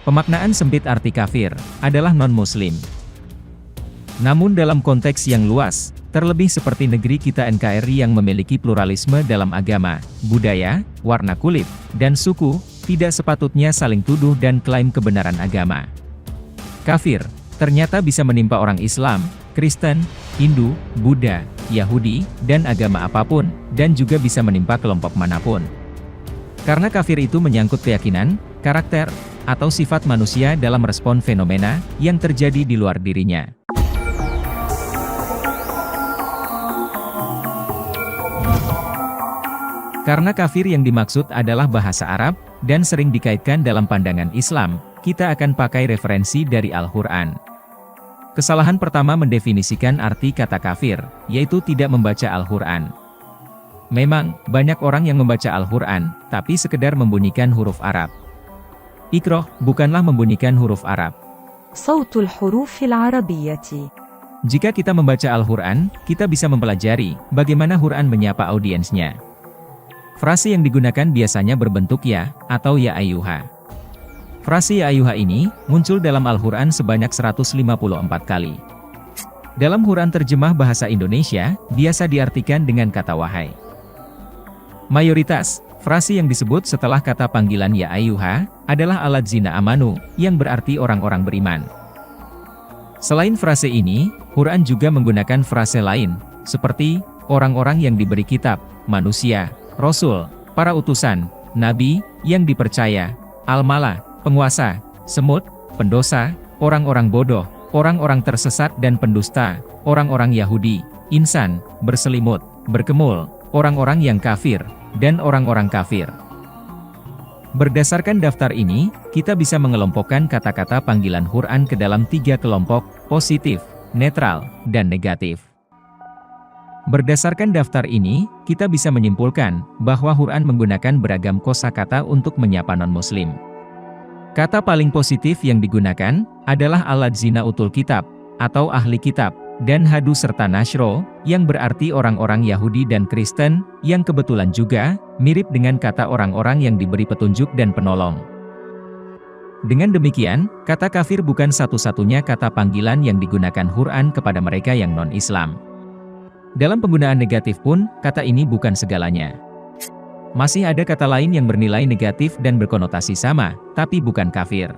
Pemaknaan sempit arti kafir adalah non-muslim. Namun dalam konteks yang luas, terlebih seperti negeri kita NKRI yang memiliki pluralisme dalam agama, budaya, warna kulit, dan suku, tidak sepatutnya saling tuduh dan klaim kebenaran agama. Kafir ternyata bisa menimpa orang Islam, Kristen, Hindu, Buddha, Yahudi, dan agama apapun, dan juga bisa menimpa kelompok manapun. Karena kafir itu menyangkut keyakinan, karakter, atau sifat manusia dalam respon fenomena yang terjadi di luar dirinya. Karena kafir yang dimaksud adalah bahasa Arab, dan sering dikaitkan dalam pandangan Islam, kita akan pakai referensi dari Al-Quran. Kesalahan pertama mendefinisikan arti kata kafir, yaitu tidak membaca Al-Quran. Memang, banyak orang yang membaca Al-Quran, tapi sekedar membunyikan huruf Arab. Iqra bukanlah membunyikan huruf Arab. Sautul hurufil arabiyyati. Jika kita membaca Al-Quran, kita bisa mempelajari bagaimana Quran menyapa audiensnya. Frase yang digunakan biasanya berbentuk ya, atau ya ayyuha. Frase ya ayyuha ini, muncul dalam Al-Quran sebanyak 154 kali. Dalam Quran terjemah bahasa Indonesia, biasa diartikan dengan kata wahai. Mayoritas, frase yang disebut setelah kata panggilan ya ayyuha, adalah alladzina amanu, yang berarti orang-orang beriman. Selain frase ini, Quran juga menggunakan frase lain, seperti, orang-orang yang diberi kitab, manusia, Rasul, para utusan, Nabi, yang dipercaya, Al-Mala, penguasa, semut, pendosa, orang-orang bodoh, orang-orang tersesat dan pendusta, orang-orang Yahudi, insan, berselimut, berkemul, orang-orang yang kafir, dan orang-orang kafir. Berdasarkan daftar ini, kita bisa mengelompokkan kata-kata panggilan Quran ke dalam 3 kelompok, positif, netral, dan negatif. Berdasarkan daftar ini, kita bisa menyimpulkan bahwa Quran menggunakan beragam kosakata untuk menyapa non-muslim. Kata paling positif yang digunakan adalah alladzina utul kitab, atau ahli kitab, dan hadu serta nasro, yang berarti orang-orang Yahudi dan Kristen, yang kebetulan juga mirip dengan kata orang-orang yang diberi petunjuk dan penolong. Dengan demikian, kata kafir bukan satu-satunya kata panggilan yang digunakan Quran kepada mereka yang non-Islam. Dalam penggunaan negatif pun, kata ini bukan segalanya. Masih ada kata lain yang bernilai negatif dan berkonotasi sama, tapi bukan kafir.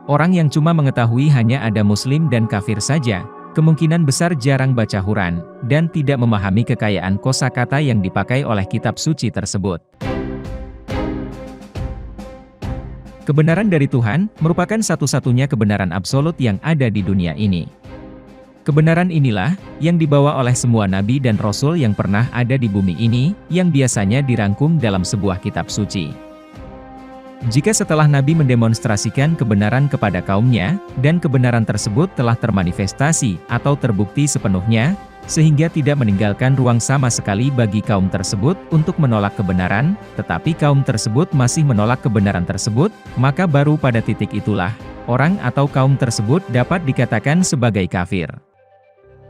Orang yang cuma mengetahui hanya ada muslim dan kafir saja, kemungkinan besar jarang baca Quran, dan tidak memahami kekayaan kosakata yang dipakai oleh kitab suci tersebut. Kebenaran dari Tuhan, merupakan satu-satunya kebenaran absolut yang ada di dunia ini. Kebenaran inilah, yang dibawa oleh semua nabi dan rasul yang pernah ada di bumi ini, yang biasanya dirangkum dalam sebuah kitab suci. Jika setelah nabi mendemonstrasikan kebenaran kepada kaumnya, dan kebenaran tersebut telah termanifestasi atau terbukti sepenuhnya, sehingga tidak meninggalkan ruang sama sekali bagi kaum tersebut untuk menolak kebenaran, tetapi kaum tersebut masih menolak kebenaran tersebut, maka baru pada titik itulah, orang atau kaum tersebut dapat dikatakan sebagai kafir.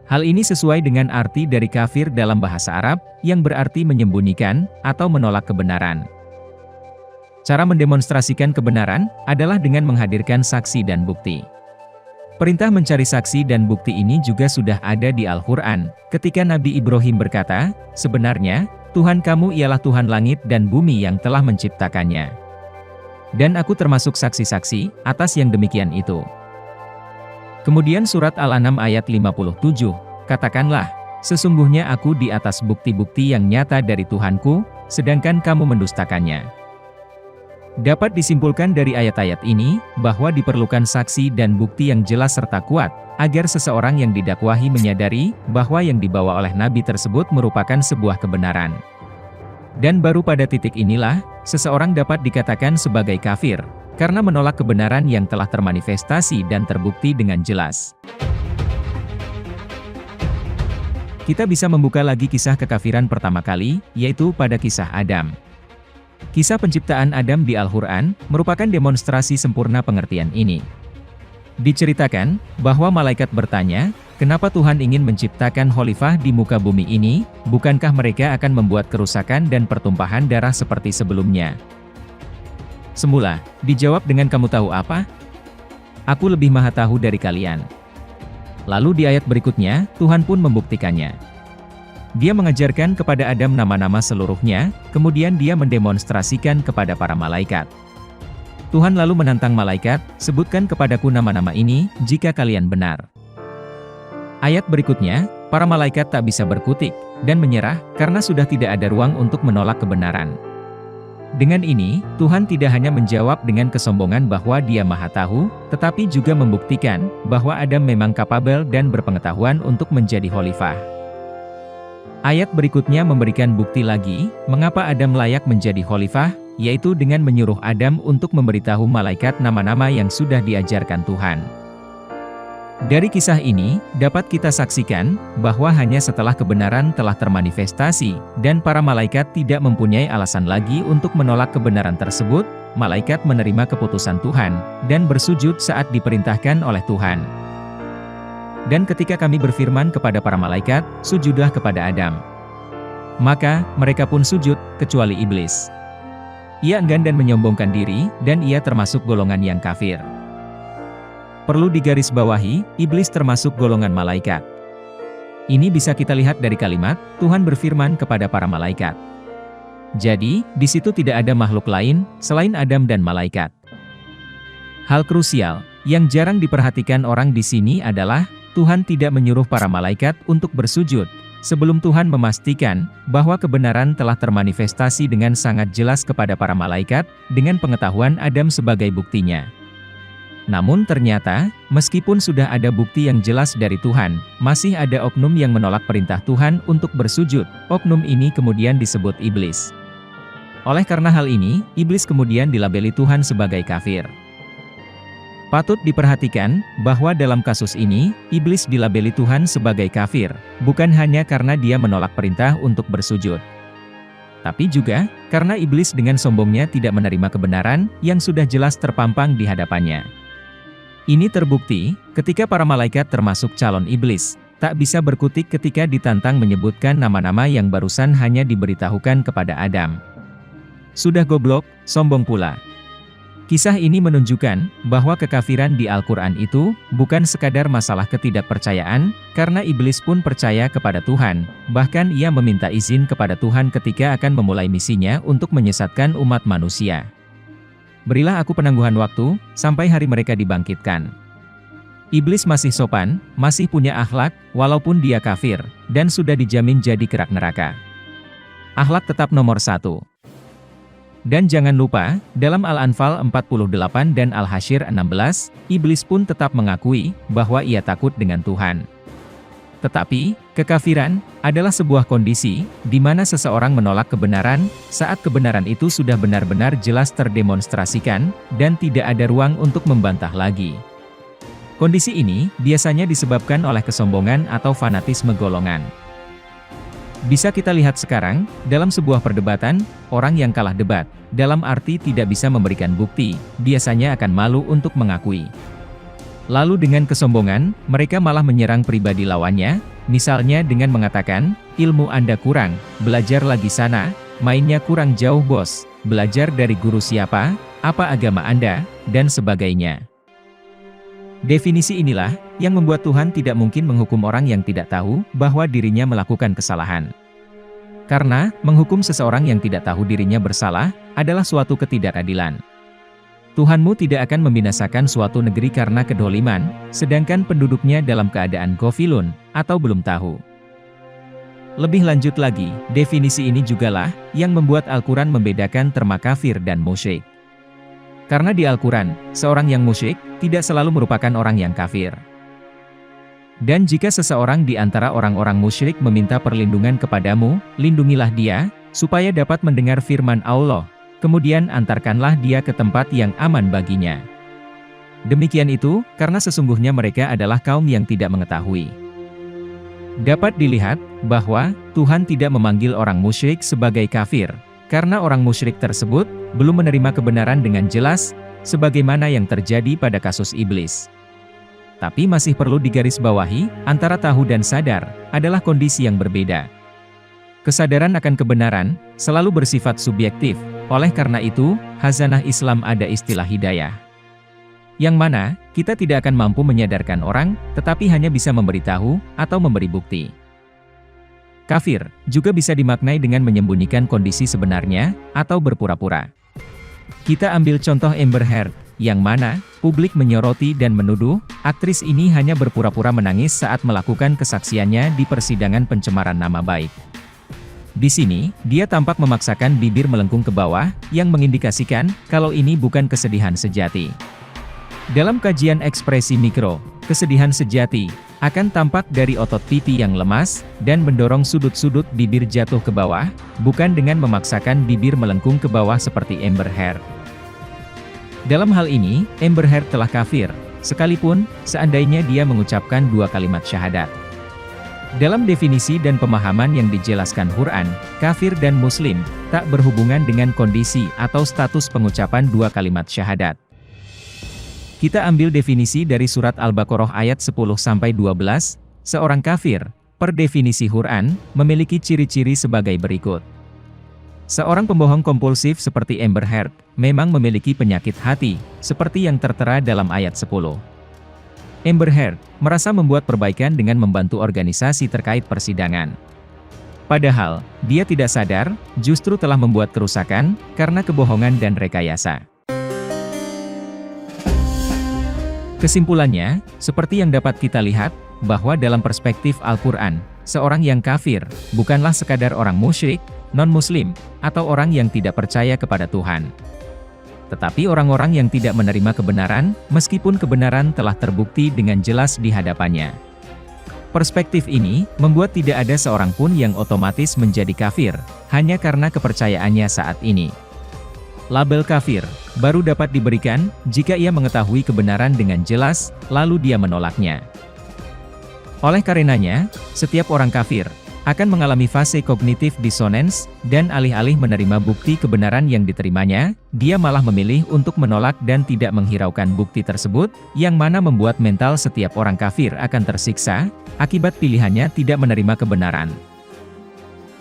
Hal ini sesuai dengan arti dari kafir dalam bahasa Arab, yang berarti menyembunyikan, atau menolak kebenaran. Cara mendemonstrasikan kebenaran, adalah dengan menghadirkan saksi dan bukti. Perintah mencari saksi dan bukti ini juga sudah ada di Al-Quran, ketika Nabi Ibrahim berkata, sebenarnya, Tuhan kamu ialah Tuhan langit dan bumi yang telah menciptakannya. Dan aku termasuk saksi-saksi, atas yang demikian itu. Kemudian surat Al-An'am ayat 57, katakanlah, sesungguhnya aku di atas bukti-bukti yang nyata dari Tuhanku, sedangkan kamu mendustakannya. Dapat disimpulkan dari ayat-ayat ini, bahwa diperlukan saksi dan bukti yang jelas serta kuat, agar seseorang yang didakwahi menyadari, bahwa yang dibawa oleh Nabi tersebut merupakan sebuah kebenaran. Dan baru pada titik inilah, seseorang dapat dikatakan sebagai kafir, karena menolak kebenaran yang telah termanifestasi dan terbukti dengan jelas. Kita bisa membuka lagi kisah kekafiran pertama kali, yaitu pada kisah Adam. Kisah penciptaan Adam di Al-Quran, merupakan demonstrasi sempurna pengertian ini. Diceritakan, bahwa malaikat bertanya, kenapa Tuhan ingin menciptakan khalifah di muka bumi ini, bukankah mereka akan membuat kerusakan dan pertumpahan darah seperti sebelumnya? Semula, dijawab dengan kamu tahu apa? Aku lebih maha tahu dari kalian. Lalu di ayat berikutnya, Tuhan pun membuktikannya. Dia mengajarkan kepada Adam nama-nama seluruhnya, kemudian dia mendemonstrasikan kepada para malaikat. Tuhan lalu menantang malaikat, sebutkan kepadaku nama-nama ini, jika kalian benar. Ayat berikutnya, para malaikat tak bisa berkutik, dan menyerah, karena sudah tidak ada ruang untuk menolak kebenaran. Dengan ini, Tuhan tidak hanya menjawab dengan kesombongan bahwa Dia Maha Tahu, tetapi juga membuktikan bahwa Adam memang kapabel dan berpengetahuan untuk menjadi khalifah. Ayat berikutnya memberikan bukti lagi, mengapa Adam layak menjadi khalifah, yaitu dengan menyuruh Adam untuk memberitahu malaikat nama-nama yang sudah diajarkan Tuhan. Dari kisah ini, dapat kita saksikan, bahwa hanya setelah kebenaran telah termanifestasi, dan para malaikat tidak mempunyai alasan lagi untuk menolak kebenaran tersebut, malaikat menerima keputusan Tuhan, dan bersujud saat diperintahkan oleh Tuhan. Dan ketika kami berfirman kepada para malaikat, sujudlah kepada Adam. Maka, mereka pun sujud, kecuali iblis. Ia enggan dan menyombongkan diri, dan ia termasuk golongan yang kafir. Perlu digarisbawahi, iblis termasuk golongan malaikat. Ini bisa kita lihat dari kalimat, Tuhan berfirman kepada para malaikat. Jadi, di situ tidak ada makhluk lain, selain Adam dan malaikat. Hal krusial, yang jarang diperhatikan orang di sini adalah, Tuhan tidak menyuruh para malaikat untuk bersujud, sebelum Tuhan memastikan bahwa kebenaran telah termanifestasi dengan sangat jelas kepada para malaikat, dengan pengetahuan Adam sebagai buktinya. Namun ternyata, meskipun sudah ada bukti yang jelas dari Tuhan, masih ada oknum yang menolak perintah Tuhan untuk bersujud. Oknum ini kemudian disebut iblis. Oleh karena hal ini, iblis kemudian dilabeli Tuhan sebagai kafir. Patut diperhatikan, bahwa dalam kasus ini, iblis dilabeli Tuhan sebagai kafir, bukan hanya karena dia menolak perintah untuk bersujud. Tapi juga, karena iblis dengan sombongnya tidak menerima kebenaran, yang sudah jelas terpampang di hadapannya. Ini terbukti, ketika para malaikat termasuk calon iblis, tak bisa berkutik ketika ditantang menyebutkan nama-nama yang barusan hanya diberitahukan kepada Adam. Sudah goblok, sombong pula. Kisah ini menunjukkan bahwa kekafiran di Al-Quran itu bukan sekadar masalah ketidakpercayaan, karena iblis pun percaya kepada Tuhan, bahkan ia meminta izin kepada Tuhan ketika akan memulai misinya untuk menyesatkan umat manusia. Berilah aku penangguhan waktu, sampai hari mereka dibangkitkan. Iblis masih sopan, masih punya akhlak, walaupun dia kafir, dan sudah dijamin jadi kerak neraka. Akhlak tetap nomor 1. Dan jangan lupa, dalam Al-Anfal 48 dan Al-Hasyr 16, iblis pun tetap mengakui bahwa ia takut dengan Tuhan. Tetapi, kekafiran adalah sebuah kondisi di mana seseorang menolak kebenaran saat kebenaran itu sudah benar-benar jelas terdemonstrasikan dan tidak ada ruang untuk membantah lagi. Kondisi ini biasanya disebabkan oleh kesombongan atau fanatisme golongan. Bisa kita lihat sekarang, dalam sebuah perdebatan, orang yang kalah debat, dalam arti tidak bisa memberikan bukti, biasanya akan malu untuk mengakui. Lalu dengan kesombongan, mereka malah menyerang pribadi lawannya, misalnya dengan mengatakan, ilmu Anda kurang, belajar lagi sana, mainnya kurang jauh bos, belajar dari guru siapa, apa agama Anda, dan sebagainya. Definisi inilah yang membuat Tuhan tidak mungkin menghukum orang yang tidak tahu bahwa dirinya melakukan kesalahan. Karena, menghukum seseorang yang tidak tahu dirinya bersalah, adalah suatu ketidakadilan. Tuhanmu tidak akan membinasakan suatu negeri karena kedoliman, sedangkan penduduknya dalam keadaan ghafilun, atau belum tahu. Lebih lanjut lagi, definisi ini jugalah yang membuat Al-Quran membedakan terma kafir dan musyrik. Karena di Al-Quran, seorang yang musyrik tidak selalu merupakan orang yang kafir. Dan jika seseorang di antara orang-orang musyrik meminta perlindungan kepadamu, lindungilah dia, supaya dapat mendengar firman Allah, kemudian antarkanlah dia ke tempat yang aman baginya. Demikian itu, karena sesungguhnya mereka adalah kaum yang tidak mengetahui. Dapat dilihat, bahwa Tuhan tidak memanggil orang musyrik sebagai kafir, karena orang musyrik tersebut belum menerima kebenaran dengan jelas, sebagaimana yang terjadi pada kasus iblis. Tapi masih perlu digarisbawahi, antara tahu dan sadar, adalah kondisi yang berbeda. Kesadaran akan kebenaran, selalu bersifat subjektif, Oleh karena itu, khazanah Islam ada istilah hidayah. Yang mana, kita tidak akan mampu menyadarkan orang, tetapi hanya bisa memberitahu, atau memberi bukti. Kafir, juga bisa dimaknai dengan menyembunyikan kondisi sebenarnya, atau berpura-pura. Kita ambil contoh Amber Heard, yang mana, publik menyoroti dan menuduh, aktris ini hanya berpura-pura menangis saat melakukan kesaksiannya di persidangan pencemaran nama baik. Di sini, dia tampak memaksakan bibir melengkung ke bawah, yang mengindikasikan, kalau ini bukan kesedihan sejati. Dalam kajian ekspresi mikro, kesedihan sejati akan tampak dari otot pipi yang lemas, dan mendorong sudut-sudut bibir jatuh ke bawah, bukan dengan memaksakan bibir melengkung ke bawah seperti Amber Heard. Dalam hal ini, Amber Heard telah kafir, sekalipun, seandainya dia mengucapkan 2 kalimat syahadat. Dalam definisi dan pemahaman yang dijelaskan Quran, kafir dan muslim, tak berhubungan dengan kondisi atau status pengucapan 2 kalimat syahadat. Kita ambil definisi dari surat Al-Baqarah ayat 10-12, seorang kafir, per definisi Quran, memiliki ciri-ciri sebagai berikut. Seorang pembohong kompulsif seperti Amber Heard, memang memiliki penyakit hati, seperti yang tertera dalam ayat 10. Amber Heard, merasa membuat perbaikan dengan membantu organisasi terkait persidangan. Padahal, dia tidak sadar, justru telah membuat kerusakan, karena kebohongan dan rekayasa. Kesimpulannya, seperti yang dapat kita lihat, bahwa dalam perspektif Al-Quran, seorang yang kafir, bukanlah sekadar orang musyrik, non-muslim, atau orang yang tidak percaya kepada Tuhan. Tetapi orang-orang yang tidak menerima kebenaran, meskipun kebenaran telah terbukti dengan jelas di hadapannya. Perspektif ini, membuat tidak ada seorang pun yang otomatis menjadi kafir, hanya karena kepercayaannya saat ini. Label kafir baru dapat diberikan jika ia mengetahui kebenaran dengan jelas, lalu dia menolaknya. Oleh karenanya, setiap orang kafir akan mengalami fase kognitif dissonance, dan alih-alih menerima bukti kebenaran yang diterimanya, dia malah memilih untuk menolak dan tidak menghiraukan bukti tersebut, yang mana membuat mental setiap orang kafir akan tersiksa, akibat pilihannya tidak menerima kebenaran.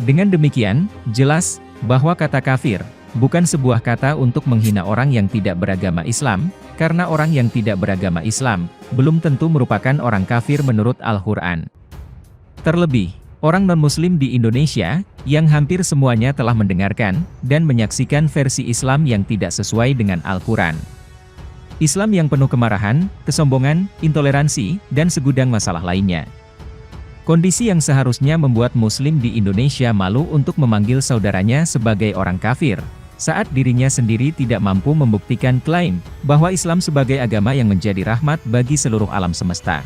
Dengan demikian, jelas bahwa kata kafir bukan sebuah kata untuk menghina orang yang tidak beragama Islam, karena orang yang tidak beragama Islam belum tentu merupakan orang kafir menurut Al-Quran. Terlebih, orang non-muslim di Indonesia, yang hampir semuanya telah mendengarkan dan menyaksikan versi Islam yang tidak sesuai dengan Al-Quran. Islam yang penuh kemarahan, kesombongan, intoleransi, dan segudang masalah lainnya. Kondisi yang seharusnya membuat muslim di Indonesia malu untuk memanggil saudaranya sebagai orang kafir, saat dirinya sendiri tidak mampu membuktikan klaim bahwa Islam sebagai agama yang menjadi rahmat bagi seluruh alam semesta.